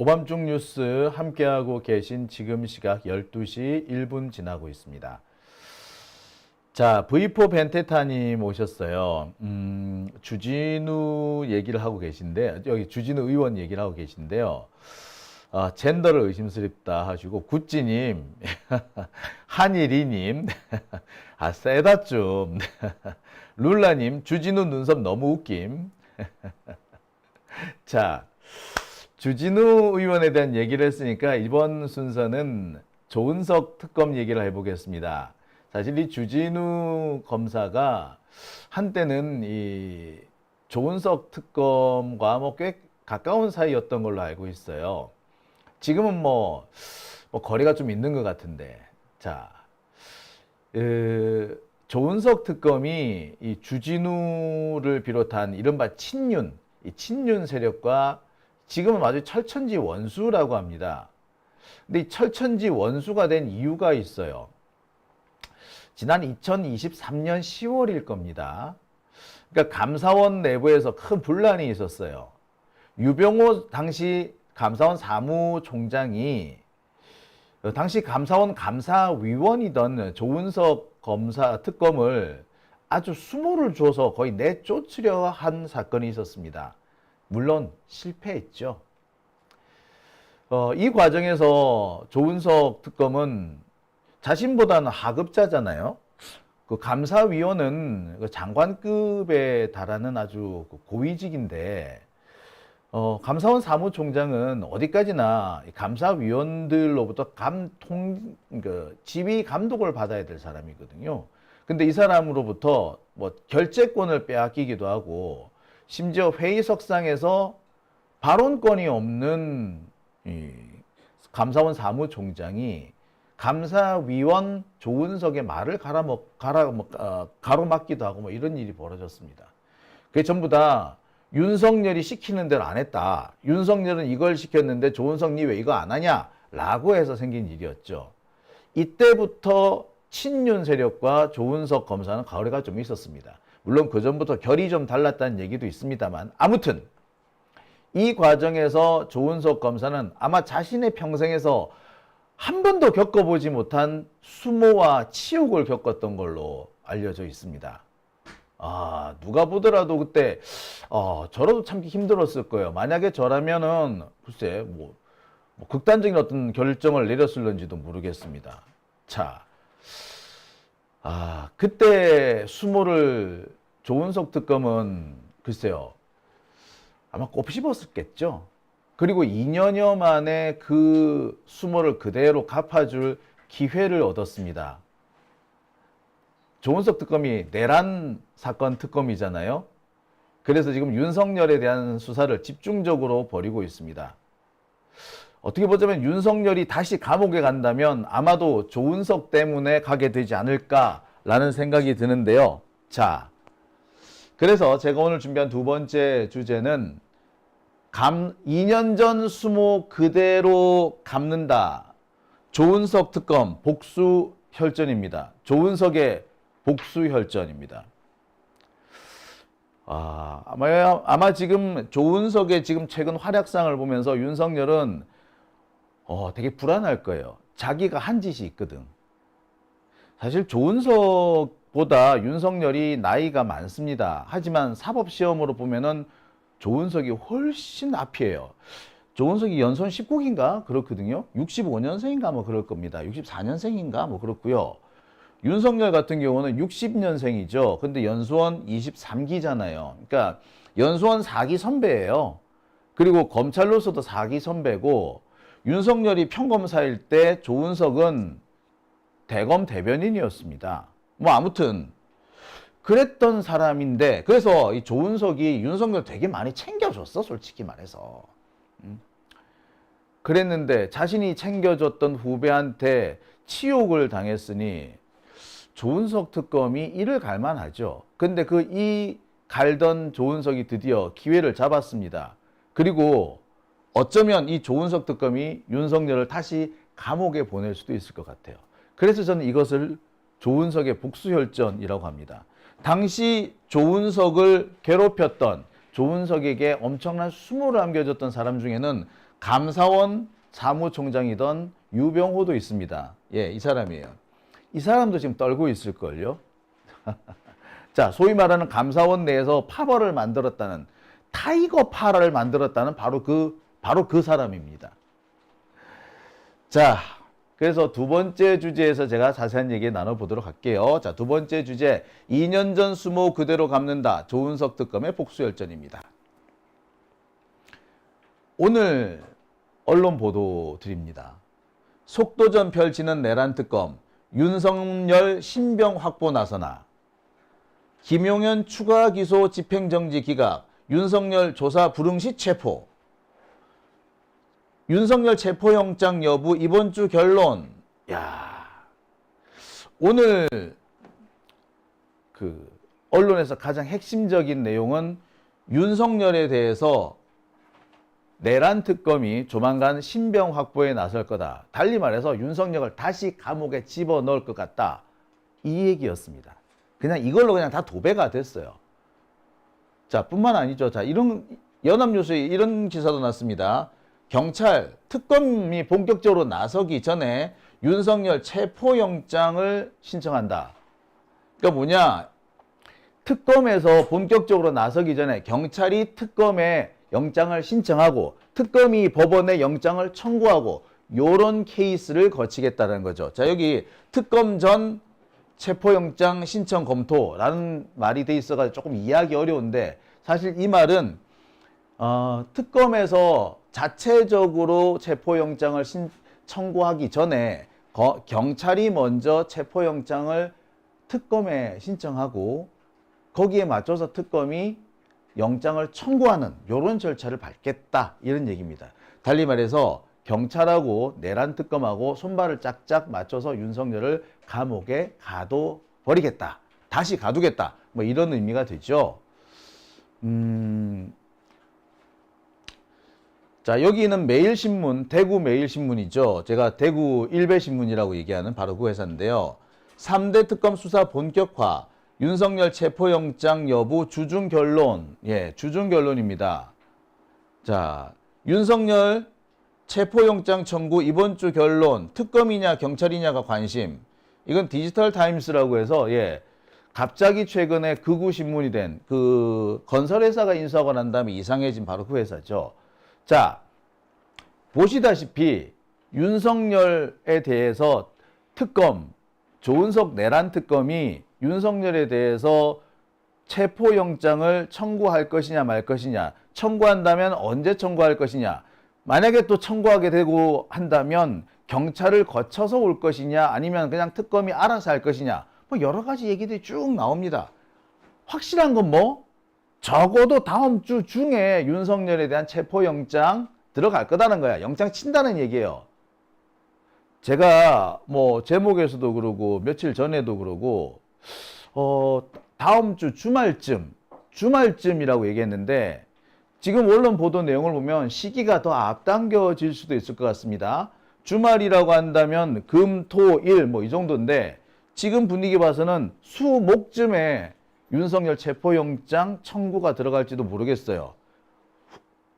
오밤중 뉴스 함께하고 계신 지금 시각 12시 1분 지나고 있습니다. 자, V4 벤테타님 오셨어요. 주진우 얘기를 하고 계신데, 여기 주진우 의원 얘기를 하고 계신데요. 젠더를 의심스럽다 하시고, 구찌님, 한일이님, 세다 좀, 룰라님, 주진우 눈썹 너무 웃김. 자, 주진우 의원에 대한 얘기를 했으니까 이번 순서는 조은석 특검 얘기를 해보겠습니다. 사실 이 주진우 검사가 한때는 이 조은석 특검과 꽤 가까운 사이였던 걸로 알고 있어요. 지금은 뭐 거리가 좀 있는 것 같은데, 자, 조은석 특검이 이 주진우를 비롯한 이른바 친윤, 이 친윤 세력과 지금은 아주 철천지 원수라고 합니다. 근데 이 철천지 원수가 된 이유가 있어요. 지난 2023년 10월일 겁니다. 그러니까 감사원 내부에서 큰 분란이 있었어요. 유병호 당시 감사원 사무총장이 당시 감사원 감사위원이던 조은석 검사 특검을 아주 수모를 줘서 거의 내쫓으려 한 사건이 있었습니다. 물론 실패했죠. 이 과정에서 조은석 특검은 자신보다는 하급자잖아요. 그 감사위원은 장관급에 달하는 아주 고위직인데, 감사원 사무총장은 어디까지나 감사위원들로부터 지휘 감독을 받아야 될 사람이거든요. 근데 이 사람으로부터 결재권을 빼앗기기도 하고, 심지어 회의석상에서 발언권이 없는 이 감사원 사무총장이 감사위원 조은석의 말을 가로막기도 하고 이런 일이 벌어졌습니다. 그게 전부 다 윤석열이 시키는 대로 안 했다. 윤석열은 이걸 시켰는데 조은석 니 왜 이거 안 하냐? 라고 해서 생긴 일이었죠. 이때부터 친윤 세력과 조은석 검사는 거래가 좀 있었습니다. 물론 그 전부터 결이 좀 달랐다는 얘기도 있습니다만, 아무튼 이 과정에서 조은석 검사는 아마 자신의 평생에서 한 번도 겪어보지 못한 수모와 치욕을 겪었던 걸로 알려져 있습니다. 누가 보더라도 그때 저라도 참기 힘들었을 거예요. 만약에 저라면은 글쎄 극단적인 어떤 결정을 내렸을런지도 모르겠습니다. 자, 그때 수모를 조은석 특검은 글쎄요, 아마 곱씹었겠죠. 그리고 2년여 만에 그 수모를 그대로 갚아줄 기회를 얻었습니다. 조은석 특검이 내란 사건 특검이잖아요. 그래서 지금 윤석열에 대한 수사를 집중적으로 벌이고 있습니다. 어떻게 보자면 윤석열이 다시 감옥에 간다면 아마도 조은석 때문에 가게 되지 않을까라는 생각이 드는데요. 자, 그래서 제가 오늘 준비한 두 번째 주제는 2년 전 수모 그대로 갚는다. 조은석 특검 복수 혈전입니다. 조은석의 복수 혈전입니다. 아마 지금 조은석의 지금 최근 활약상을 보면서 윤석열은 되게 불안할 거예요. 자기가 한 짓이 있거든. 사실 조은석보다 윤석열이 나이가 많습니다. 하지만 사법시험으로 보면은 조은석이 훨씬 앞이에요. 조은석이 연손 19기인가 그렇거든요. 65년생인가 뭐 그럴 겁니다. 64년생인가 뭐 그렇고요. 윤석열 같은 경우는 60년생이죠. 근데 연수원 23기잖아요. 그러니까 연수원 4기 선배예요. 그리고 검찰로서도 4기 선배고, 윤석열이 평검사일 때 조은석은 대검 대변인이었습니다. 아무튼 그랬던 사람인데, 그래서 이 조은석이 윤석열 되게 많이 챙겨줬어, 솔직히 말해서. 그랬는데 자신이 챙겨줬던 후배한테 치욕을 당했으니 조은석 특검이 이를 갈만하죠. 근데 이 갈던 조은석이 드디어 기회를 잡았습니다. 그리고 어쩌면 이 조은석 특검이 윤석열을 다시 감옥에 보낼 수도 있을 것 같아요. 그래서 저는 이것을 조은석의 복수혈전이라고 합니다. 당시 조은석을 괴롭혔던, 조은석에게 엄청난 수모를 안겨줬던 사람 중에는 감사원 사무총장이던 유병호도 있습니다. 예, 이 사람이에요. 이 사람도 지금 떨고 있을걸요. 자, 소위 말하는 감사원 내에서 파벌을 만들었다는, 타이거 파를 만들었다는 바로 그 사람입니다. 자, 그래서 두 번째 주제에서 제가 자세한 얘기 나눠보도록 할게요. 자, 두 번째 주제, 2년 전 수모 그대로 갚는다. 조은석 특검의 복수열전입니다. 오늘 언론 보도 드립니다. 속도전 펼치는 내란 특검, 윤석열 신병 확보 나서나, 김용현 추가 기소 집행정지 기각, 윤석열 조사 불응시 체포, 윤석열 체포영장 여부 이번 주 결론. 야, 오늘 언론에서 가장 핵심적인 내용은 윤석열에 대해서 내란 특검이 조만간 신병 확보에 나설 거다. 달리 말해서 윤석열을 다시 감옥에 집어넣을 것 같다. 이 얘기였습니다. 그냥 이걸로 그냥 다 도배가 됐어요. 자, 뿐만 아니죠. 자, 이런 연합뉴스에 이런 기사도 났습니다. 경찰 특검이 본격적으로 나서기 전에 윤석열 체포영장을 신청한다. 그러니까 뭐냐? 특검에서 본격적으로 나서기 전에 경찰이 특검에 영장을 신청하고 특검이 법원에 영장을 청구하고 요런 케이스를 거치겠다는 거죠. 자, 여기 특검 전 체포영장 신청 검토라는 말이 돼 있어가지고 조금 이해하기 어려운데, 사실 이 말은 특검에서 자체적으로 체포영장을 청구하기 전에 경찰이 먼저 체포영장을 특검에 신청하고 거기에 맞춰서 특검이 영장을 청구하는 이런 절차를 밟겠다, 이런 얘기입니다. 달리 말해서 경찰하고 내란 특검하고 손발을 짝짝 맞춰서 윤석열을 감옥에 가둬버리겠다, 다시 가두겠다, 뭐 이런 의미가 되죠. 자, 여기는 매일신문, 대구 매일신문이죠. 제가 대구 일베신문이라고 얘기하는 바로 그 회사인데요. 3대 특검 수사 본격화, 윤석열 체포영장 여부 주중 결론. 예, 주중 결론입니다. 자, 윤석열 체포영장 청구 이번 주 결론, 특검이냐 경찰이냐가 관심. 이건 디지털 타임스라고 해서, 예, 갑자기 최근에 극우 신문이 된 그 건설회사가 인수하고 난 다음에 이상해진 바로 그 회사죠. 자, 보시다시피 윤석열에 대해서 특검, 조은석 내란 특검이 윤석열에 대해서 체포영장을 청구할 것이냐 말 것이냐, 청구한다면 언제 청구할 것이냐, 만약에 또 청구하게 되고 한다면 경찰을 거쳐서 올 것이냐 아니면 그냥 특검이 알아서 할 것이냐, 뭐 여러 가지 얘기들이 쭉 나옵니다. 확실한 건 뭐 적어도 다음 주 중에 윤석열에 대한 체포영장 들어갈 거다는 거야. 영장 친다는 얘기예요. 제가 뭐 제목에서도 그러고 며칠 전에도 그러고 다음 주 주말쯤이라고 얘기했는데, 지금 언론 보도 내용을 보면 시기가 더 앞당겨질 수도 있을 것 같습니다. 주말이라고 한다면 금, 토, 일 뭐 이 정도인데, 지금 분위기 봐서는 수, 목쯤에 윤석열 체포영장 청구가 들어갈지도 모르겠어요.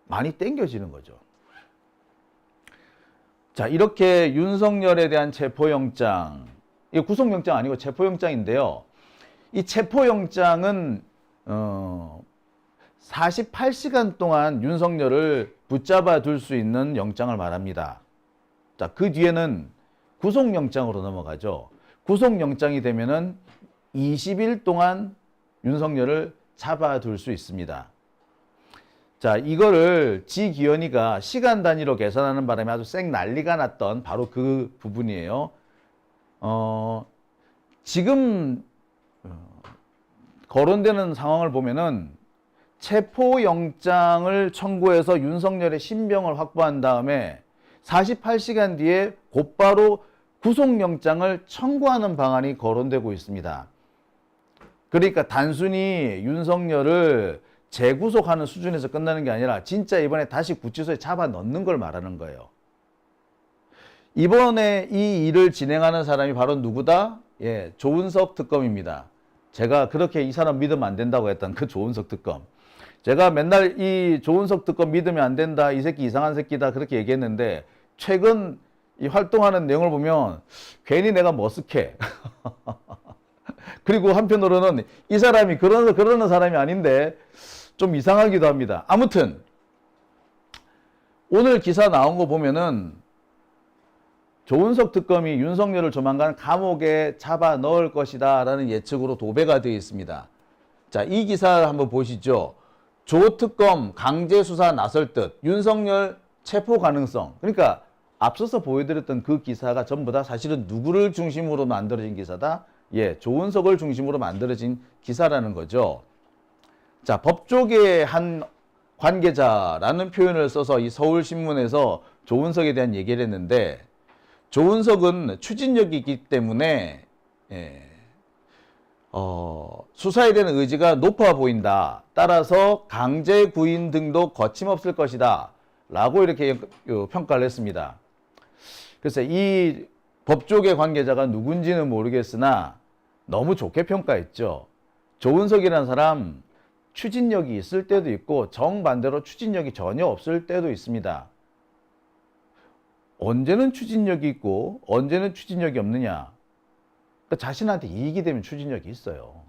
많이 땡겨지는 거죠. 자, 이렇게 윤석열에 대한 체포영장, 이거 구속영장 아니고 체포영장인데요. 이 체포영장은 48시간 동안 윤석열을 붙잡아 둘 수 있는 영장을 말합니다. 자, 그 뒤에는 구속영장으로 넘어가죠. 구속영장이 되면은 20일 동안 윤석열을 잡아둘 수 있습니다. 자, 이거를 지기현이가 시간 단위로 계산하는 바람에 아주 쌩 난리가 났던 바로 그 부분이에요. 지금 거론되는 상황을 보면은 체포영장을 청구해서 윤석열의 신병을 확보한 다음에 48시간 뒤에 곧바로 구속영장을 청구하는 방안이 거론되고 있습니다. 그러니까 단순히 윤석열을 재구속하는 수준에서 끝나는 게 아니라 진짜 이번에 다시 구치소에 잡아 넣는 걸 말하는 거예요. 이번에 이 일을 진행하는 사람이 바로 누구다? 예, 조은석 특검입니다. 제가 그렇게 이 사람 믿으면 안 된다고 했던 그 조은석 특검. 제가 맨날 이 조은석 특검 믿으면 안 된다, 이 새끼 이상한 새끼다 그렇게 얘기했는데 최근 이 활동하는 내용을 보면 괜히 내가 머쓱해. 그리고 한편으로는 이 사람이 그러는 사람이 아닌데 좀 이상하기도 합니다. 아무튼 오늘 기사 나온 거 보면은 조은석 특검이 윤석열을 조만간 감옥에 잡아 넣을 것이다 라는 예측으로 도배가 되어 있습니다. 자, 이 기사를 한번 보시죠. 조 특검 강제 수사 나설 듯 윤석열 체포 가능성. 그러니까 앞서서 보여드렸던 그 기사가 전부 다 사실은 누구를 중심으로 만들어진 기사다? 예, 조은석을 중심으로 만들어진 기사라는 거죠. 자, 법조계의 한 관계자라는 표현을 써서 이 서울신문에서 조은석에 대한 얘기를 했는데, 조은석은 추진력이 있기 때문에 수사에 대한 의지가 높아 보인다. 따라서 강제 구인 등도 거침없을 것이다. 라고 이렇게 평가를 했습니다. 그래서 이 법조계 관계자가 누군지는 모르겠으나 너무 좋게 평가했죠. 조은석이라는 사람 추진력이 있을 때도 있고 정반대로 추진력이 전혀 없을 때도 있습니다. 언제는 추진력이 있고 언제는 추진력이 없느냐. 그러니까 자신한테 이익이 되면 추진력이 있어요.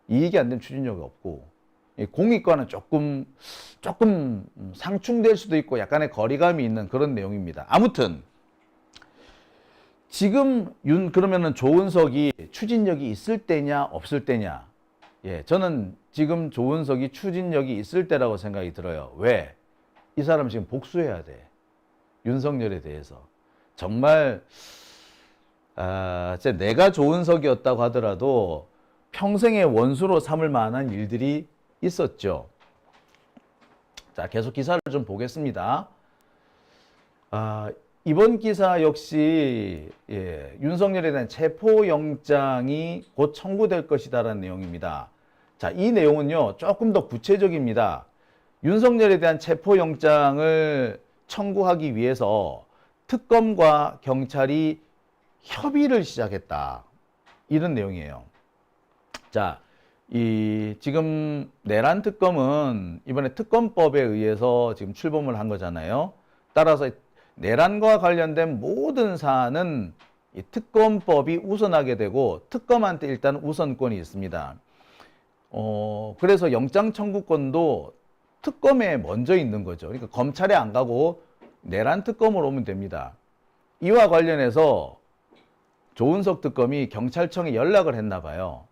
이익이 안 되면 추진력이 없고, 공익과는 조금 상충될 수도 있고 약간의 거리감이 있는 그런 내용입니다. 아무튼 지금 그러면은 조은석이 추진력이 있을 때냐 없을 때냐. 예, 저는 지금 조은석이 추진력이 있을 때라고 생각이 들어요. 왜? 이 사람 지금 복수해야 돼. 윤석열에 대해서. 정말 내가 조은석이었다고 하더라도 평생의 원수로 삼을 만한 일들이 있었죠. 자, 계속 기사를 좀 보겠습니다. 이번 기사 역시 윤석열에 대한 체포영장이 곧 청구될 것이다라는 내용입니다. 자, 이 내용은요 조금 더 구체적입니다. 윤석열에 대한 체포영장을 청구하기 위해서 특검과 경찰이 협의를 시작했다. 이런 내용이에요. 자, 지금 내란 특검은 이번에 특검법에 의해서 지금 출범을 한 거잖아요. 따라서 내란과 관련된 모든 사안은 이 특검법이 우선하게 되고 특검한테 일단 우선권이 있습니다. 그래서 영장 청구권도 특검에 먼저 있는 거죠. 그러니까 검찰에 안 가고 내란 특검으로 오면 됩니다. 이와 관련해서 조은석 특검이 경찰청에 연락을 했나 봐요.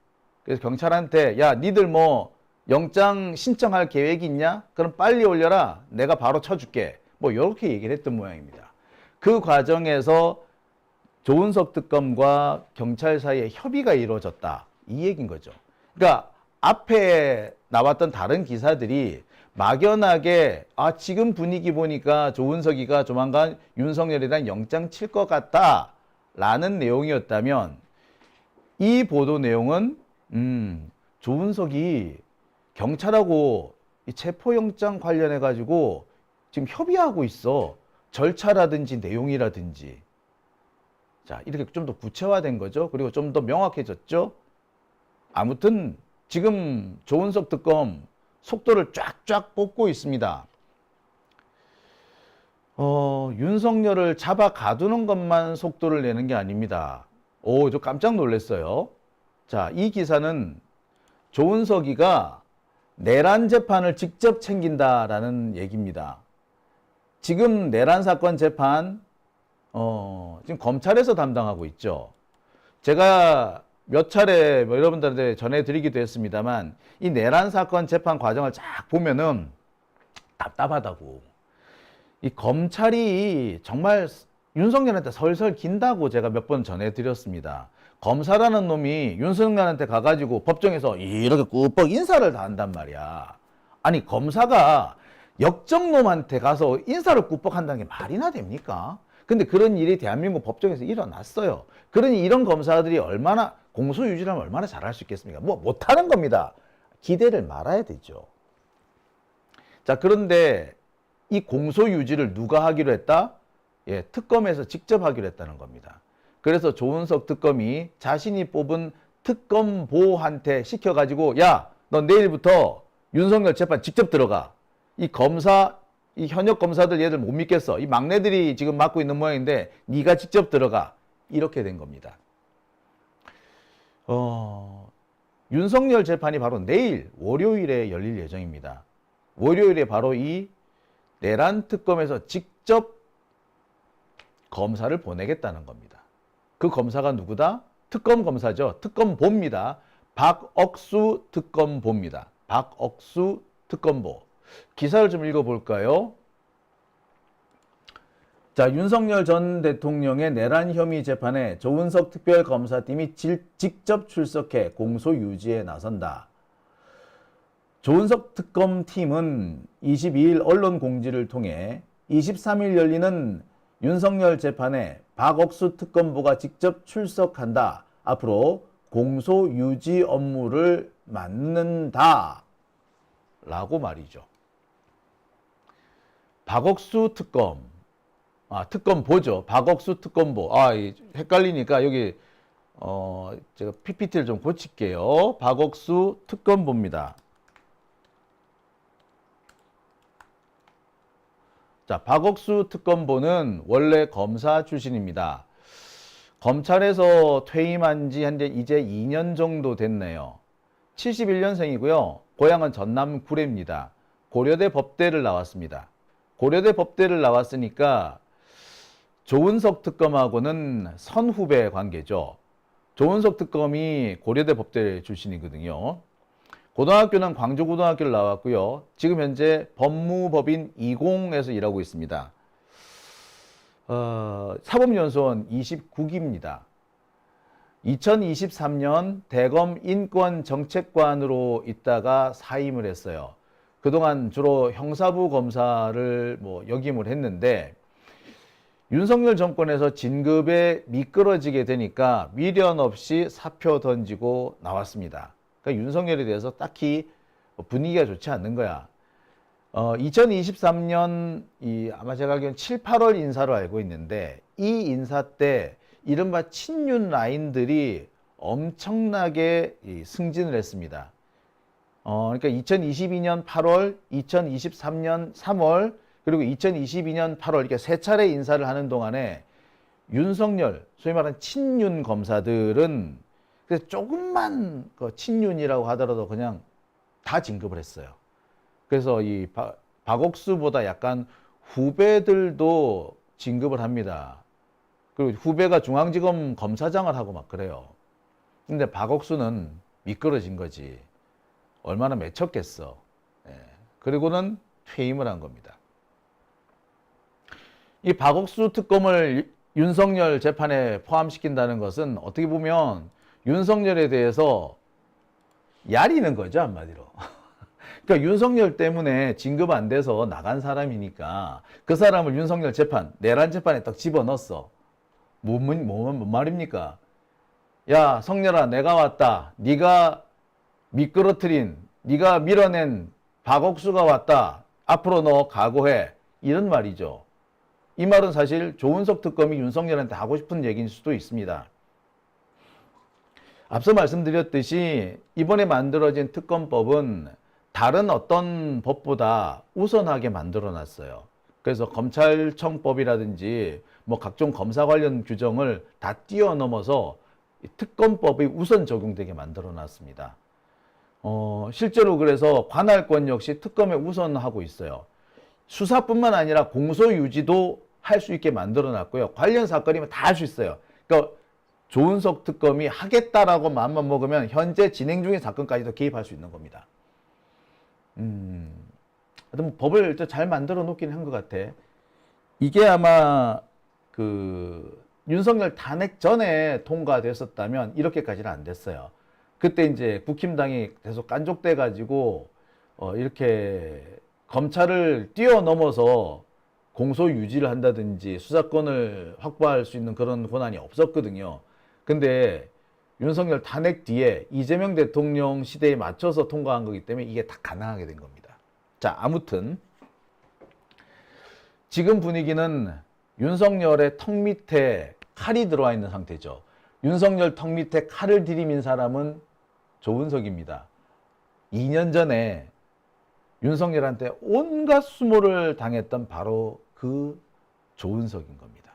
그래서 경찰한테 야, 니들 뭐 영장 신청할 계획이 있냐? 그럼 빨리 올려라. 내가 바로 쳐줄게. 뭐 이렇게 얘기를 했던 모양입니다. 그 과정에서 조은석 특검과 경찰 사이에 협의가 이루어졌다. 이 얘기인 거죠. 그러니까 앞에 나왔던 다른 기사들이 막연하게 지금 분위기 보니까 조은석이가 조만간 윤석열에 대한 영장 칠 것 같다 라는 내용이었다면, 이 보도 내용은 조은석이 경찰하고 이 체포영장 관련해 가지고 지금 협의하고 있어. 절차라든지 내용이라든지. 자, 이렇게 좀 더 구체화된 거죠. 그리고 좀 더 명확해졌죠. 아무튼 지금 조은석 특검 속도를 쫙쫙 뽑고 있습니다. 윤석열을 잡아 가두는 것만 속도를 내는 게 아닙니다. 저 깜짝 놀랐어요. 자, 이 기사는 조은석이가 내란 재판을 직접 챙긴다라는 얘기입니다. 지금 내란 사건 재판 지금 검찰에서 담당하고 있죠. 제가 몇 차례 여러분들한테 전해드리기도 했습니다만 이 내란 사건 재판 과정을 쫙 보면은 답답하다고. 이 검찰이 정말 윤석열한테 설설 긴다고 제가 몇 번 전해드렸습니다. 검사라는 놈이 윤석열한테 가가지고 법정에서 이렇게 꾸벅 인사를 다 한단 말이야. 아니, 검사가 역정놈한테 가서 인사를 꾸벅 한다는 게 말이나 됩니까? 근데 그런 일이 대한민국 법정에서 일어났어요. 그러니 이런 검사들이 얼마나 공소유지를 하면 얼마나 잘할 수 있겠습니까? 뭐 못하는 겁니다. 기대를 말아야 되죠. 자, 그런데 이 공소유지를 누가 하기로 했다? 예, 특검에서 직접 하기로 했다는 겁니다. 그래서 조은석 특검이 자신이 뽑은 특검보한테 시켜가지고 야, 너 내일부터 윤석열 재판 직접 들어가. 이 검사, 이 현역 검사들 얘들 못 믿겠어. 이 막내들이 지금 맡고 있는 모양인데 네가 직접 들어가. 이렇게 된 겁니다. 윤석열 재판이 바로 내일 월요일에 열릴 예정입니다. 월요일에 바로 이 내란 특검에서 직접 검사를 보내겠다는 겁니다. 그 검사가 누구다? 특검 검사죠. 특검보입니다. 박억수 특검보입니다. 박억수 특검보. 기사를 좀 읽어볼까요? 자, 윤석열 전 대통령의 내란 혐의 재판에 조은석 특별검사팀이 직접 출석해 공소 유지에 나선다. 조은석 특검팀은 22일 언론 공지를 통해 23일 열리는 윤석열 재판에 박억수 특검보가 직접 출석한다. 앞으로 공소 유지 업무를 맡는다. 라고 말이죠. 박억수 특검. 특검보죠. 박억수 특검보. 헷갈리니까 여기 제가 PPT를 좀 고칠게요. 박억수 특검보입니다. 자, 박억수 특검보는 원래 검사 출신입니다. 검찰에서 퇴임한 지 현재 이제 2년 정도 됐네요. 71년생이고요. 고향은 전남 구례입니다. 고려대 법대를 나왔습니다. 고려대 법대를 나왔으니까 조은석 특검하고는 선후배 관계죠. 조은석 특검이 고려대 법대 출신이거든요. 고등학교는 광주고등학교를 나왔고요. 지금 현재 법무법인 20에서 일하고 있습니다. 사법연수원 29기입니다. 2023년 대검 인권정책관으로 있다가 사임을 했어요. 그동안 주로 형사부 검사를 역임을 했는데 윤석열 정권에서 진급에 미끄러지게 되니까 미련 없이 사표 던지고 나왔습니다. 그러니까 윤석열에 대해서 딱히 분위기가 좋지 않는 거야. 2023년 아마 제가 알기로는 7, 8월 인사로 알고 있는데 이 인사 때 이른바 친윤 라인들이 엄청나게 승진을 했습니다. 그러니까 2022년 8월, 2023년 3월, 그리고 2022년 8월 이렇게 세 차례 인사를 하는 동안에 윤석열, 소위 말하는 친윤 검사들은 조금만 친윤이라고 하더라도 그냥 다 진급을 했어요. 그래서 이 박억수보다 약간 후배들도 진급을 합니다. 그리고 후배가 중앙지검 검사장을 하고 막 그래요. 근데 박억수는 미끄러진 거지. 얼마나 맺혔겠어. 그리고는 퇴임을 한 겁니다. 이 박억수 특검을 윤석열 재판에 포함시킨다는 것은 어떻게 보면 윤석열에 대해서 야리는 거죠, 한마디로. 그러니까 윤석열 때문에 진급 안 돼서 나간 사람이니까 그 사람을 윤석열 재판, 내란 재판에 딱 집어넣었어. 뭔 말입니까? 야, 성렬아, 내가 왔다. 네가 미끄러뜨린, 네가 밀어낸 박억수가 왔다. 앞으로 너 각오해. 이런 말이죠. 이 말은 사실 조은석 특검이 윤석열한테 하고 싶은 얘기일 수도 있습니다. 앞서 말씀드렸듯이 이번에 만들어진 특검법은 다른 어떤 법보다 우선하게 만들어놨어요. 그래서 검찰청법이라든지 각종 검사 관련 규정을 다 뛰어넘어서 특검법이 우선 적용되게 만들어놨습니다. 실제로 그래서 관할권 역시 특검에 우선하고 있어요. 수사뿐만 아니라 공소유지도 할 수 있게 만들어놨고요. 관련 사건이면 다 할 수 있어요. 그러니까 조은석 특검이 하겠다라고 마음만 먹으면 현재 진행 중인 사건까지도 개입할 수 있는 겁니다. 하여튼 법을 잘 만들어 놓긴 한 것 같아. 이게 아마 윤석열 탄핵 전에 통과됐었다면 이렇게까지는 안 됐어요. 그때 이제 국힘당이 계속 깐족돼 가지고 이렇게 검찰을 뛰어넘어서 공소 유지를 한다든지 수사권을 확보할 수 있는 그런 권한이 없었거든요. 근데 윤석열 탄핵 뒤에 이재명 대통령 시대에 맞춰서 통과한 거기 때문에 이게 다 가능하게 된 겁니다. 자, 아무튼 지금 분위기는 윤석열의 턱 밑에 칼이 들어와 있는 상태죠. 윤석열 턱 밑에 칼을 들이민 사람은 조은석입니다. 2년 전에 윤석열한테 온갖 수모를 당했던 바로 그 조은석인 겁니다.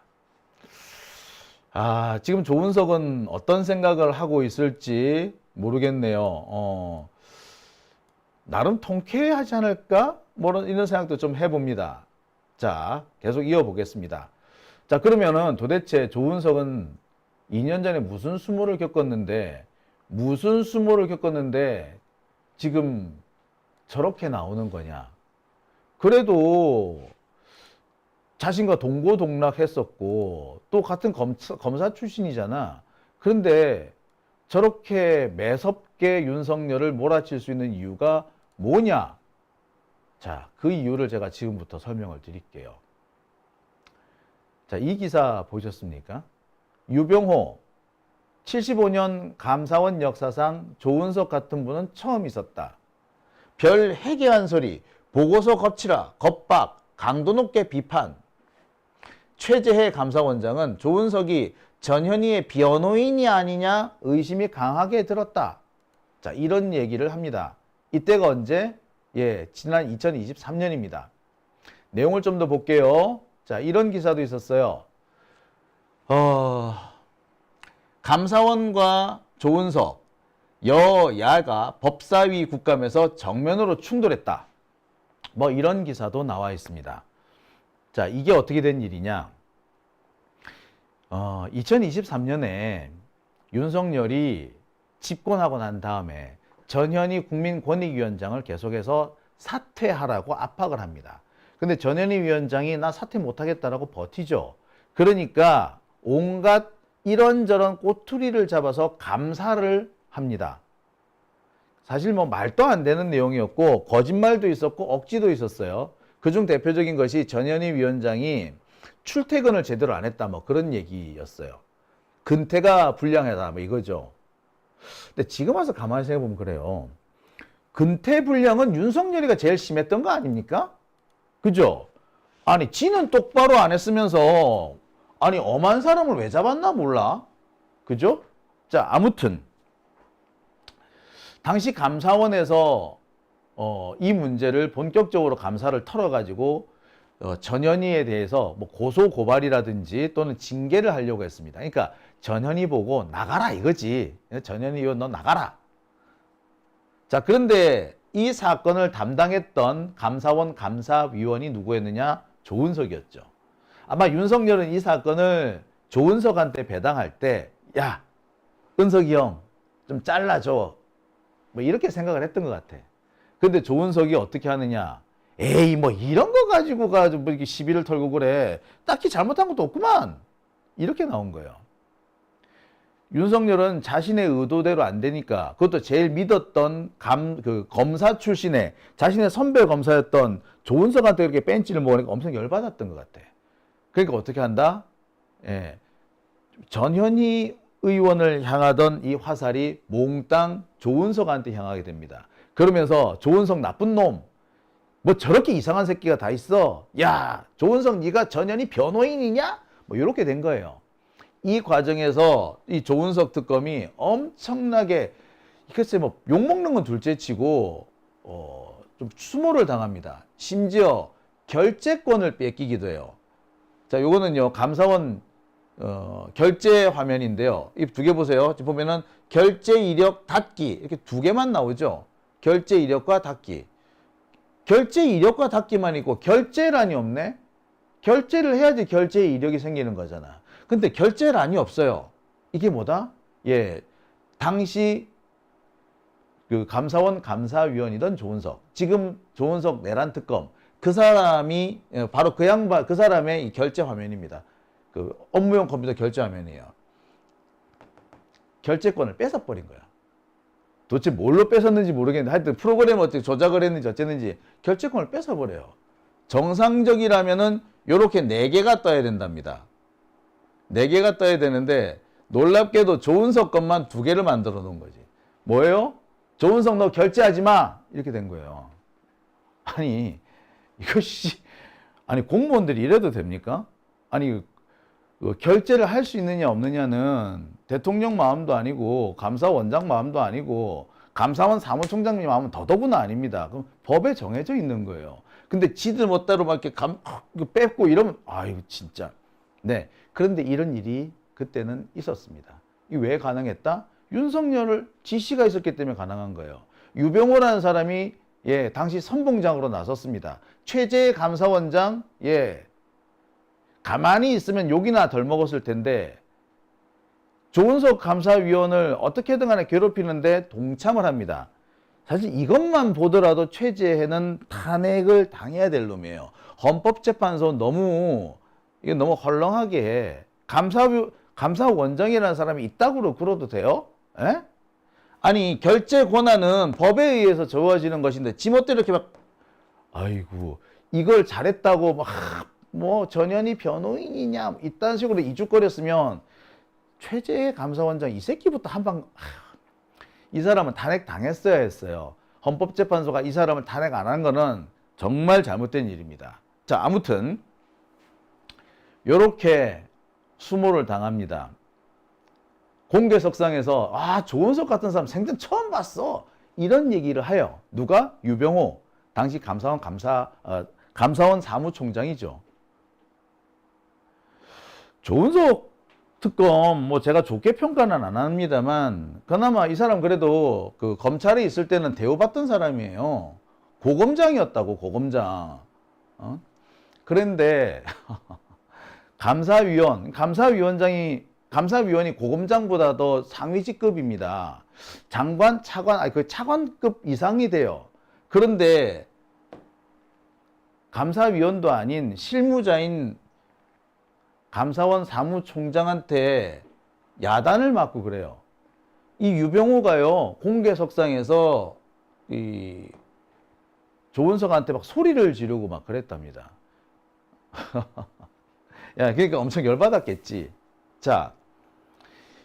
지금 조은석은 어떤 생각을 하고 있을지 모르겠네요. 나름 통쾌하지 않을까? 이런 생각도 좀 해봅니다. 자, 계속 이어보겠습니다. 자, 그러면은 도대체 조은석은 2년 전에 무슨 수모를 겪었는데, 지금 저렇게 나오는 거냐? 그래도 자신과 동고동락했었고, 또 같은 검사 출신이잖아. 그런데 저렇게 매섭게 윤석열을 몰아칠 수 있는 이유가 뭐냐? 자, 그 이유를 제가 지금부터 설명을 드릴게요. 자, 이 기사 보셨습니까? 유병호 75년 감사원 역사상 조은석 같은 분은 처음 있었다. 별 해괴한 소리, 보고서 거치라, 겁박, 강도 높게 비판. 최재해 감사원장은 조은석이 전현희의 변호인이 아니냐 의심이 강하게 들었다. 자, 이런 얘기를 합니다. 이때가 언제? 지난 2023년입니다. 내용을 좀 더 볼게요. 자, 이런 기사도 있었어요. 감사원과 조은석, 여야가 법사위 국감에서 정면으로 충돌했다. 이런 기사도 나와 있습니다. 자, 이게 어떻게 된 일이냐? 2023년에 윤석열이 집권하고 난 다음에 전현희 국민권익위원장을 계속해서 사퇴하라고 압박을 합니다. 근데 전현희 위원장이 나 사퇴 못하겠다라고 버티죠. 그러니까 온갖 이런저런 꼬투리를 잡아서 감사를 합니다. 사실 말도 안 되는 내용이었고 거짓말도 있었고 억지도 있었어요. 그중 대표적인 것이 전현희 위원장이 출퇴근을 제대로 안 했다 그런 얘기였어요. 근태가 불량하다 이거죠. 근데 지금 와서 가만히 생각해보면 그래요. 근태 불량은 윤석열이가 제일 심했던 거 아닙니까? 그죠? 아니 지는 똑바로 안 했으면서 엄한 사람을 왜 잡았나 몰라. 그죠? 자, 아무튼 당시 감사원에서 이 문제를 본격적으로 감사를 털어가지고 전현희에 대해서 고소 고발이라든지 또는 징계를 하려고 했습니다. 그러니까 전현희 보고 나가라 이거지. 전현희 의원 너 나가라. 자, 그런데 이 사건을 담당했던 감사원 감사위원이 누구였느냐? 조은석이었죠. 아마 윤석열은 이 사건을 조은석한테 배당할 때, 야, 은석이 형 좀 잘라줘. 이렇게 생각을 했던 것 같아. 근데 조은석이 어떻게 하느냐? 에이, 이런 거 가지고 이렇게 시비를 털고 그래. 딱히 잘못한 것도 없구만. 이렇게 나온 거예요. 윤석열은 자신의 의도대로 안 되니까 그것도 제일 믿었던 검사 출신의 자신의 선배 검사였던 조은석한테 그렇게 뺀찌를 먹으니까 엄청 열받았던 것 같아. 그러니까 어떻게 한다? 전현희 의원을 향하던 이 화살이 몽땅 조은석한테 향하게 됩니다. 그러면서 조은석 나쁜 놈, 저렇게 이상한 새끼가 다 있어. 야, 조은석 네가 전현희 변호인이냐? 이렇게 된 거예요. 이 과정에서 이 조은석 특검이 엄청나게 글쎄 욕먹는 건 둘째치고 좀 수모를 당합니다. 심지어 결재권을 뺏기기도 해요. 자, 요거는요 감사원 결재 화면인데요. 이 두 개 보세요. 지금 보면은 결재 이력 닫기 이렇게 두 개만 나오죠. 결재 이력과 닫기. 결재 이력과 닫기만 있고 결재란이 없네. 결재를 해야지 결재 이력이 생기는 거잖아. 근데 결재란이 없어요. 이게 뭐다? 당시 그 감사원 감사위원이던 조은석, 지금 조은석 내란 특검, 그 사람이 바로 그 사람의 이 결재 화면입니다. 그 업무용 컴퓨터 결재 화면이에요. 결재권을 뺏어버린 거야. 도대체 뭘로 뺏었는지 모르겠는데 하여튼 프로그램 어떻게 조작을 했는지 어쨌는지 결재권을 뺏어버려요. 정상적이라면은 요렇게 4개가 떠야 된답니다. 4개가 떠야 되는데 놀랍게도 조은석 것만 2개를 만들어 놓은 거지. 뭐예요? 조은석 너 결제하지 마! 이렇게 된 거예요. 아니 이것이 공무원들이 이래도 됩니까? 결제를 할 수 있느냐 없느냐는 대통령 마음도 아니고 감사원장 마음도 아니고 감사원 사무총장님 하면 더더구나 아닙니다. 그럼 법에 정해져 있는 거예요. 근데 지들 멋대로 막 이렇게 뺏고 이러면 아유 진짜. 네. 그런데 이런 일이 그때는 있었습니다. 이 왜 가능했다? 윤석열을 지시가 있었기 때문에 가능한 거예요. 유병호라는 사람이 예, 당시 선봉장으로 나섰습니다. 최재 감사원장 예. 가만히 있으면 욕이나 덜 먹었을 텐데 조은석 감사위원을 어떻게든 간에 괴롭히는데 동참을 합니다. 사실 이것만 보더라도 최재해는 탄핵을 당해야 될 놈이에요. 헌법재판소 이게 너무 헐렁하게 해. 감사원장이라는 사람이 이따구로 굴어도 돼요? 에? 아니 결재 권한은 법에 의해서 주어지는 것인데 지멋대로 이렇게 막 아이고 이걸 잘했다고 막 뭐 전현희 변호인이냐 이딴 식으로 이죽거렸으면 최재해 감사원장 이 새끼부터 한방 이 사람은 탄핵 당했어야 했어요. 헌법재판소가 이 사람을 탄핵 안 한 거는 정말 잘못된 일입니다. 자, 아무튼 요렇게 수모를 당합니다. 공개석상에서 조은석 같은 사람 생전 처음 봤어. 이런 얘기를 해요. 누가? 유병호. 당시 감사원 사무총장이죠. 조은석 특검 뭐 제가 좋게 평가는 안 합니다만 그나마 이 사람 그래도 그 검찰에 있을 때는 대우받던 사람이에요. 고검장이었다고 고검장. 그런데 감사위원이 고검장보다 더 상위 직급입니다. 장관, 차관, 그 차관급 이상이 돼요. 그런데 감사위원도 아닌 실무자인 감사원 사무총장한테 야단을 맞고 그래요. 이 유병호가요, 공개석상에서 이 조은석한테 막 소리를 지르고 막 그랬답니다. 야, 그러니까 엄청 열받았겠지. 자,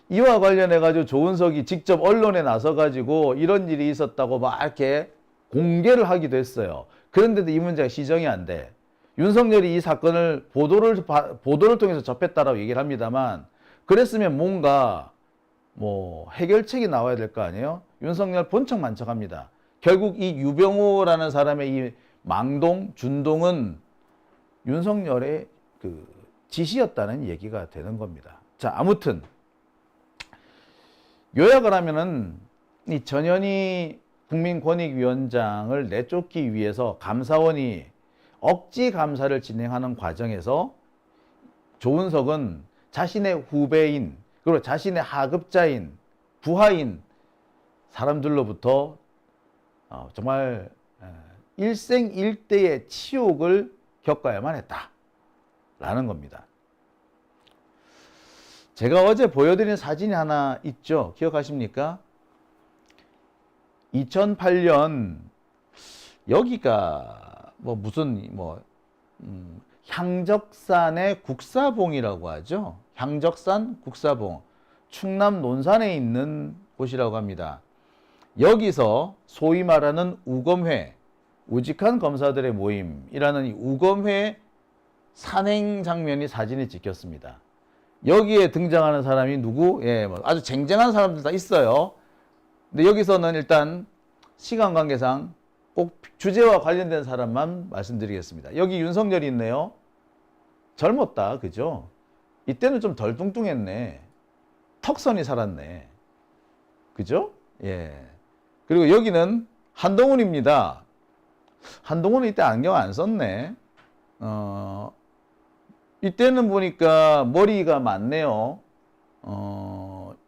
이와 관련해가지고 조은석이 직접 언론에 나서가지고 이런 일이 있었다고 막 이렇게 공개를 하기도 했어요. 그런데도 이 문제가 시정이 안 돼. 윤석열이 이 사건을 보도를 통해서 접했다라고 얘기를 합니다만 그랬으면 뭔가 뭐 해결책이 나와야 될 거 아니에요? 윤석열 본척 만척합니다. 결국 이 유병호라는 사람의 이 망동, 준동은 윤석열의 그 지시였다는 얘기가 되는 겁니다. 자, 아무튼 요약을 하면은 이 전현희 국민권익위원장을 내쫓기 위해서 감사원이 억지 감사를 진행하는 과정에서 조은석은 자신의 후배인 그리고 자신의 하급자인 부하인 사람들로부터 정말 일생일대의 치욕을 겪어야만 했다라는 겁니다. 제가 어제 보여드린 사진이 하나 있죠. 기억하십니까? 2008년 여기가 향적산의 국사봉이라고 하죠. 향적산 국사봉. 충남 논산에 있는 곳이라고 합니다. 여기서 소위 말하는 우검회, 우직한 검사들의 모임이라는 이 우검회 산행 장면이 사진에 찍혔습니다. 여기에 등장하는 사람이 누구? 예, 아주 쟁쟁한 사람들 다 있어요. 근데 여기서는 일단 시간 관계상 꼭 주제와 관련된 사람만 말씀드리겠습니다. 여기 윤석열이 있네요. 젊었다, 그죠? 이때는 좀 덜 뚱뚱했네. 턱선이 살았네. 그죠? 예. 그리고 여기는 한동훈입니다. 한동훈은 이때 안경 안 썼네. 이때는 보니까 머리가 많네요.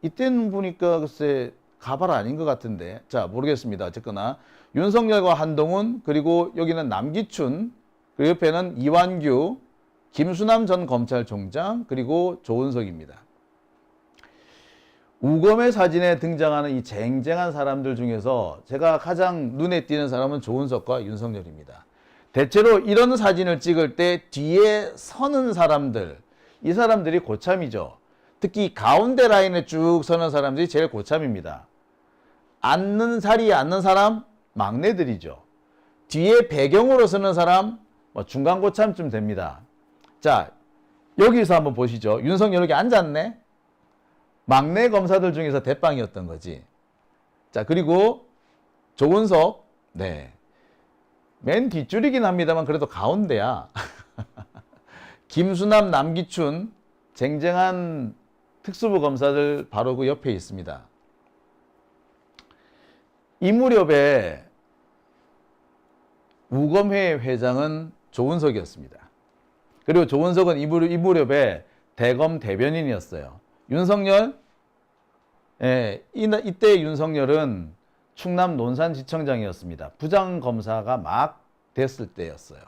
이때는 보니까 글쎄 가발 아닌 것 같은데. 자, 모르겠습니다. 어쨌거나 윤석열과 한동훈, 그리고 여기는 남기춘, 그 옆에는 이완규, 김수남 전 검찰총장, 그리고 조은석입니다. 우검의 사진에 등장하는 이 쟁쟁한 사람들 중에서 제가 가장 눈에 띄는 사람은 조은석과 윤석열입니다. 대체로 이런 사진을 찍을 때 뒤에 서는 사람들, 이 사람들이 고참이죠. 특히 가운데 라인에 쭉 서는 사람들이 제일 고참입니다. 앉는 자리에 앉는 사람, 막내들이죠. 뒤에 배경으로 서는 사람, 중간 고참쯤 됩니다. 자, 여기서 한번 보시죠. 윤석열 여기 앉았네. 막내 검사들 중에서 대빵이었던 거지. 자, 그리고 조은석, 네. 맨 뒷줄이긴 합니다만 그래도 가운데야. 김수남, 남기춘, 쟁쟁한 특수부 검사들 바로 그 옆에 있습니다. 이 무렵에 우검회 회장은 조은석이었습니다. 그리고 조은석은 이 무렵에 대검 대변인이었어요. 윤석열, 이때 윤석열은 충남 논산지청장이었습니다. 부장검사가 막 됐을 때였어요.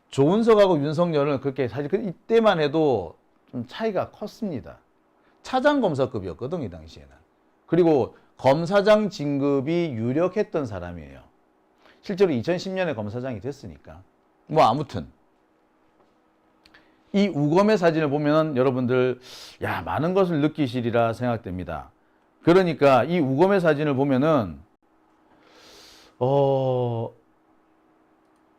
조은석하고 윤석열은 그렇게 사실 이때만 해도 좀 차이가 컸습니다. 차장검사급이었거든, 이 당시에는. 그리고 검사장 진급이 유력했던 사람이에요. 실제로 2010년에 검사장이 됐으니까. 뭐 아무튼 이 우검의 사진을 보면 여러분들 많은 것을 느끼시리라 생각됩니다. 그러니까 이 우검의 사진을 보면은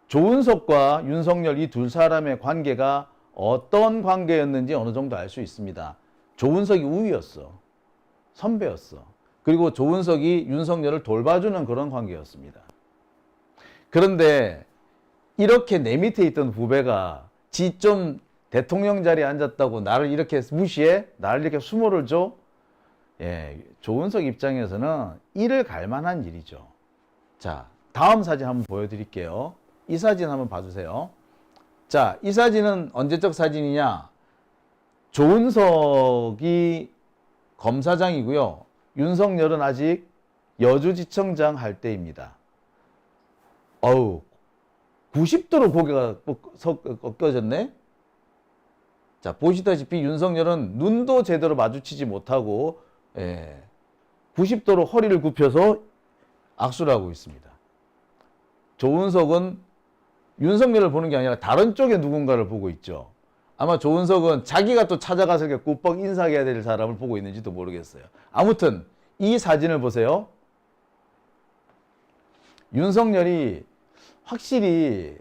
조은석과 윤석열 이 두 사람의 관계가 어떤 관계였는지 어느 정도 알 수 있습니다. 조은석이 우위였어. 선배였어. 그리고 조은석이 윤석열을 돌봐주는 그런 관계였습니다. 그런데 이렇게 내 밑에 있던 후배가 지 좀 대통령 자리에 앉았다고 나를 이렇게 무시해? 나를 이렇게 수모를 줘? 조은석 입장에서는 이를 갈 만한 일이죠. 자, 다음 사진 한번 보여드릴게요. 이 사진 한번 봐주세요. 자, 이 사진은 언제적 사진이냐? 조은석이 검사장이고요. 윤석열은 아직 여주지청장 할 때입니다. 90도로 고개가 꺾여졌네? 자, 보시다시피 윤석열은 눈도 제대로 마주치지 못하고 90도로 허리를 굽혀서 악수를 하고 있습니다. 조은석은 윤석열을 보는 게 아니라 다른 쪽에 누군가를 보고 있죠. 아마 조은석은 자기가 또 찾아가서 꾸벅 인사해야 될 사람을 보고 있는지도 모르겠어요. 아무튼 이 사진을 보세요. 윤석열이 확실히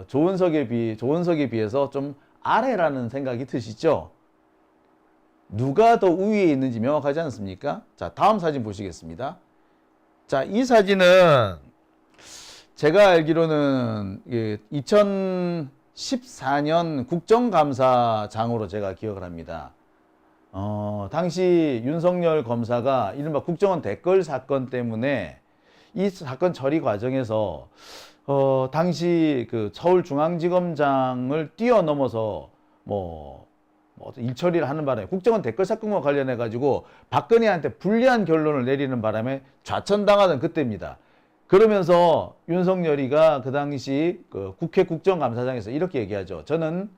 조은석에 비해서 좀 아래라는 생각이 드시죠? 누가 더 우위에 있는지 명확하지 않습니까? 자, 다음 사진 보시겠습니다. 자, 이 사진은 제가 알기로는 2014년 국정감사장으로 제가 기억을 합니다. 당시 윤석열 검사가 이른바 국정원 댓글 사건 때문에 이 사건 처리 과정에서 당시 그 서울중앙지검장을 뛰어넘어서 일 처리를 하는 바람에 국정원 댓글 사건과 관련해 가지고 박근혜한테 불리한 결론을 내리는 바람에 좌천당하던 그때입니다. 그러면서 윤석열이가 그 당시 그 국회 국정감사장에서 이렇게 얘기하죠. 저는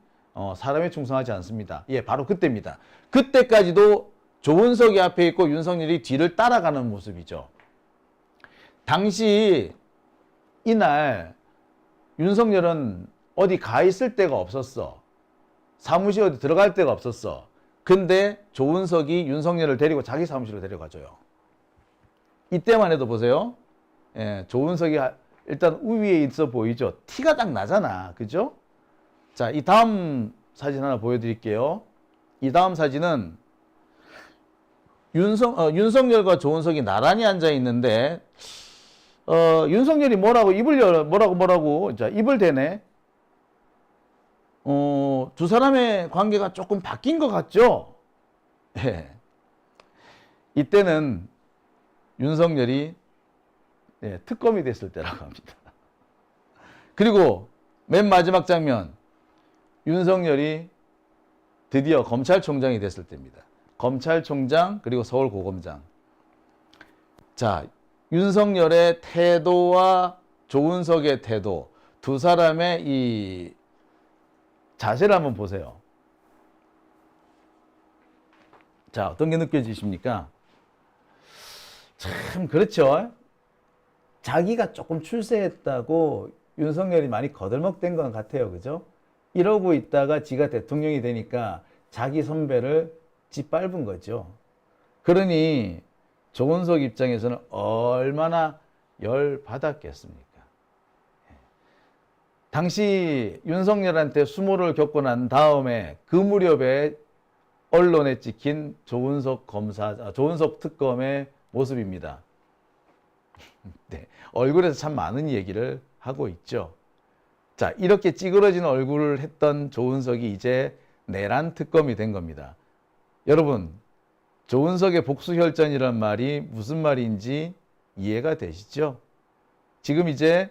사람에 충성하지 않습니다. 바로 그때입니다. 그때까지도 조은석이 앞에 있고 윤석열이 뒤를 따라가는 모습이죠. 당시 이날 윤석열은 어디 가 있을 데가 없었어. 사무실 어디 들어갈 데가 없었어. 근데 조은석이 윤석열을 데리고 자기 사무실로 데려가줘요. 이때만 해도 보세요. 조은석이 일단 우위에 있어 보이죠. 티가 딱 나잖아. 그죠? 자, 이 다음 사진 하나 보여드릴게요. 이 다음 사진은 윤석열과 조은석이 나란히 앉아 있는데 윤석열이 뭐라고 자, 입을 대네. 두 사람의 관계가 조금 바뀐 것 같죠? 이때는 윤석열이 특검이 됐을 때라고 합니다. 그리고 맨 마지막 장면, 윤석열이 드디어 검찰총장이 됐을 때입니다. 검찰총장 그리고 서울고검장. 자, 윤석열의 태도와 조은석의 태도, 두 사람의 이 자세를 한번 보세요. 자, 어떤 게 느껴지십니까? 참 그렇죠. 자기가 조금 출세했다고 윤석열이 많이 거들먹된 것 같아요. 그죠? 이러고 있다가 지가 대통령이 되니까 자기 선배를 짓밟은 거죠. 그러니 조은석 입장에서는 얼마나 열받았겠습니까? 당시 윤석열한테 수모를 겪고 난 다음에 그 무렵에 언론에 찍힌 조은석 특검의 모습입니다. 얼굴에서 참 많은 얘기를 하고 있죠. 자, 이렇게 찌그러진 얼굴을 했던 조은석이 이제 내란 특검이 된 겁니다. 여러분, 조은석의 복수혈전이란 말이 무슨 말인지 이해가 되시죠? 지금 이제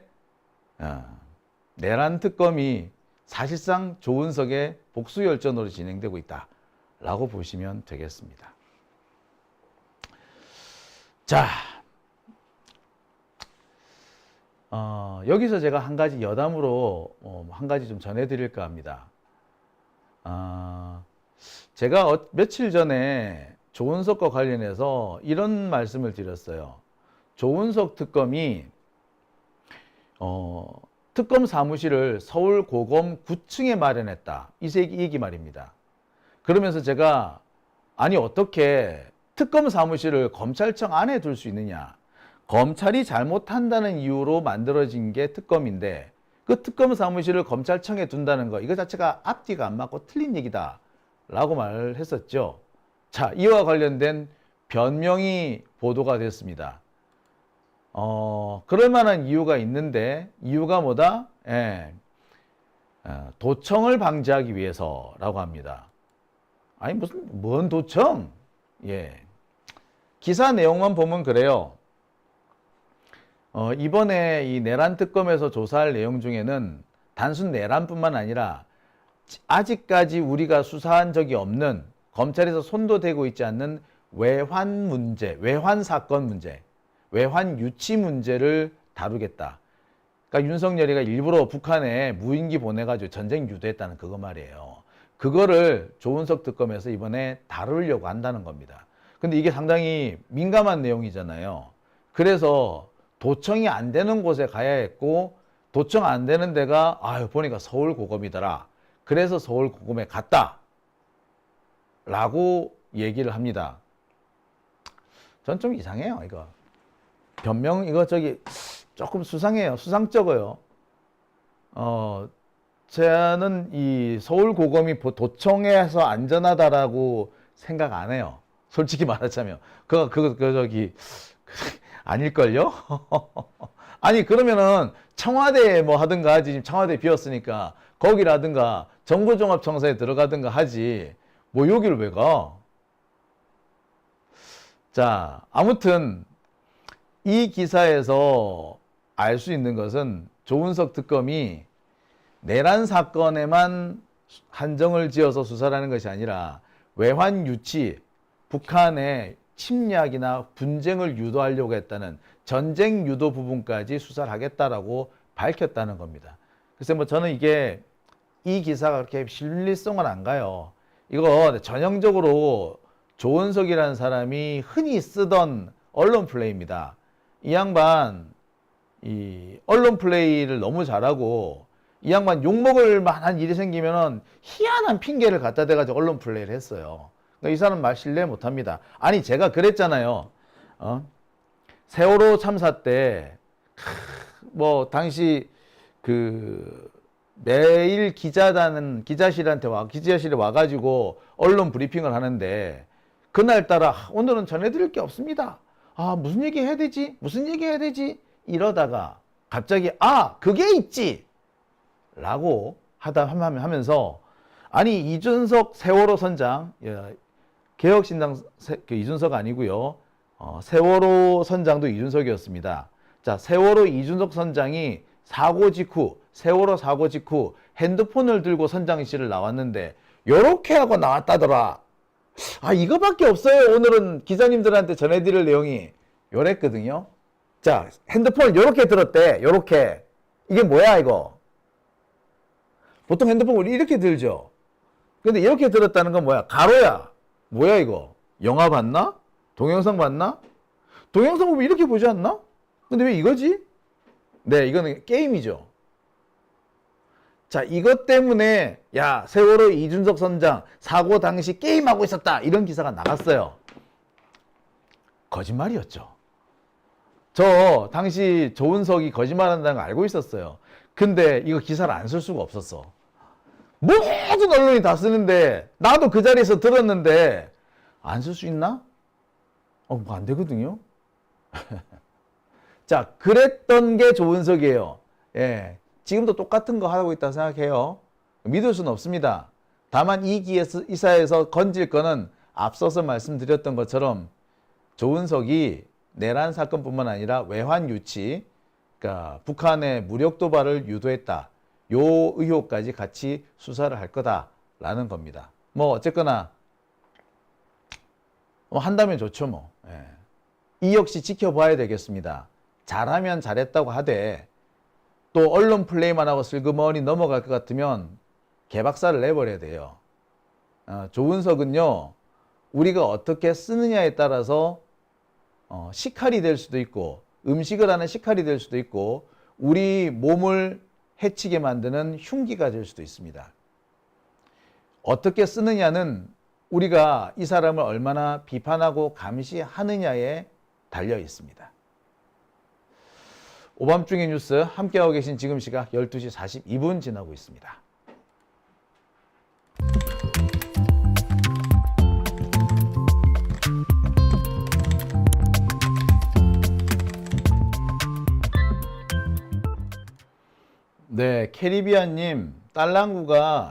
내란 특검이 사실상 조은석의 복수혈전으로 진행되고 있다라고 보시면 되겠습니다. 자, 여기서 제가 한 가지 여담으로 한 가지 좀 전해드릴까 합니다. 제가 며칠 전에 조은석과 관련해서 이런 말씀을 드렸어요. 조은석 특검이 특검 사무실을 서울 고검 9층에 마련했다. 이 얘기 말입니다. 그러면서 제가 아니 어떻게 특검 사무실을 검찰청 안에 둘 수 있느냐. 검찰이 잘못한다는 이유로 만들어진 게 특검인데 그 특검 사무실을 검찰청에 둔다는 거 이거 자체가 앞뒤가 안 맞고 틀린 얘기다 라고 말을 했었죠. 자, 이와 관련된 변명이 보도가 됐습니다. 그럴 만한 이유가 있는데 이유가 뭐다? 도청을 방지하기 위해서라고 합니다. 아니 뭔 도청? 예. 기사 내용만 보면 그래요. 이번에 이 내란 특검에서 조사할 내용 중에는 단순 내란뿐만 아니라 아직까지 우리가 수사한 적이 없는 검찰에서 손도 대고 있지 않는 외환 문제, 외환 사건 문제, 외환 유치 문제를 다루겠다. 그러니까 윤석열이가 일부러 북한에 무인기 보내가지고 전쟁 유도했다는 그거 말이에요. 그거를 조은석 특검에서 이번에 다루려고 한다는 겁니다. 근데 이게 상당히 민감한 내용이잖아요. 그래서 도청이 안 되는 곳에 가야 했고 도청 안 되는 데가 보니까 서울 고검이더라. 그래서 서울 고검에 갔다. 라고 얘기를 합니다. 전 좀 이상해요, 이거. 변명, 이거 조금 수상해요. 수상쩍어요. 저는 이 서울 고검이 도청에서 안전하다라고 생각 안 해요. 솔직히 말하자면. 아닐걸요? 아니, 그러면은 청와대에 뭐 하든가 하지. 지금 청와대 비었으니까 거기라든가 정부종합청사에 들어가든가 하지. 뭐 여기를 왜 가? 자, 아무튼 이 기사에서 알 수 있는 것은 조은석 특검이 내란 사건에만 한정을 지어서 수사를 하는 것이 아니라 외환 유치, 북한의 침략이나 분쟁을 유도하려고 했다는 전쟁 유도 부분까지 수사를 하겠다라고 밝혔다는 겁니다. 그래서 뭐 저는 이게 이 기사가 그렇게 신뢰성은 안 가요. 이거 전형적으로 조은석이라는 사람이 흔히 쓰던 언론 플레이입니다. 이 양반 이 언론 플레이를 너무 잘하고 이 양반 욕먹을 만한 일이 생기면은 희한한 핑계를 갖다 대가지고 언론 플레이를 했어요. 그러니까 이 사람 말 신뢰 못합니다. 아니 제가 그랬잖아요. 세월호 참사 때 뭐 당시 그 매일 기자실에 와가지고 언론 브리핑을 하는데 그날따라 오늘은 전해드릴 게 없습니다. 무슨 얘기 해야 되지? 무슨 얘기 해야 되지? 이러다가 갑자기 그게 있지! 라고 하면서 아니 이준석 세월호 선장 개혁신당 이준석 아니고요. 세월호 선장도 이준석이었습니다. 자, 세월호 이준석 선장이 세월호 사고 직후 핸드폰을 들고 선장실을 나왔는데 요렇게 하고 나왔다더라. 이거밖에 없어요. 오늘은 기자님들한테 전해드릴 내용이 요랬거든요. 자, 핸드폰을 요렇게 들었대. 요렇게. 이게 뭐야 이거? 보통 핸드폰 우리 이렇게 들죠. 근데 이렇게 들었다는 건 뭐야? 가로야. 뭐야 이거? 영화 봤나? 동영상 봤나? 동영상 보면 이렇게 보지 않나? 근데 왜 이거지? 네, 이거는 게임이죠. 자, 이것 때문에 세월호 이준석 선장 사고 당시 게임하고 있었다. 이런 기사가 나갔어요. 거짓말이었죠. 저 당시 조은석이 거짓말한다는 거 알고 있었어요. 근데 이거 기사를 안 쓸 수가 없었어. 모든 언론이 다 쓰는데 나도 그 자리에서 들었는데 안 쓸 수 있나? 뭐 안 되거든요. 자, 그랬던 게 조은석이에요. 예. 지금도 똑같은 거 하고 있다고 생각해요. 믿을 수는 없습니다. 다만 이 기사에서 건질 거는 앞서서 말씀드렸던 것처럼 조은석이 내란 사건뿐만 아니라 외환 유치, 그러니까 북한의 무력 도발을 유도했다. 요 의혹까지 같이 수사를 할 거다라는 겁니다. 뭐 어쨌거나 한다면 좋죠 뭐. 예. 이 역시 지켜봐야 되겠습니다. 잘하면 잘했다고 하되 또 언론 플레이만 하고 슬그머니 넘어갈 것 같으면 개박살을 내버려야 돼요. 조은석은요, 우리가 어떻게 쓰느냐에 따라서 식칼이 될 수도 있고 음식을 하는 식칼이 될 수도 있고 우리 몸을 해치게 만드는 흉기가 될 수도 있습니다. 어떻게 쓰느냐는 우리가 이 사람을 얼마나 비판하고 감시하느냐에 달려 있습니다. 오밤중의 뉴스 함께하고 계신 지금 시각 12시 42분 지나고 있습니다. 네, 캐리비안님, 딸랑구가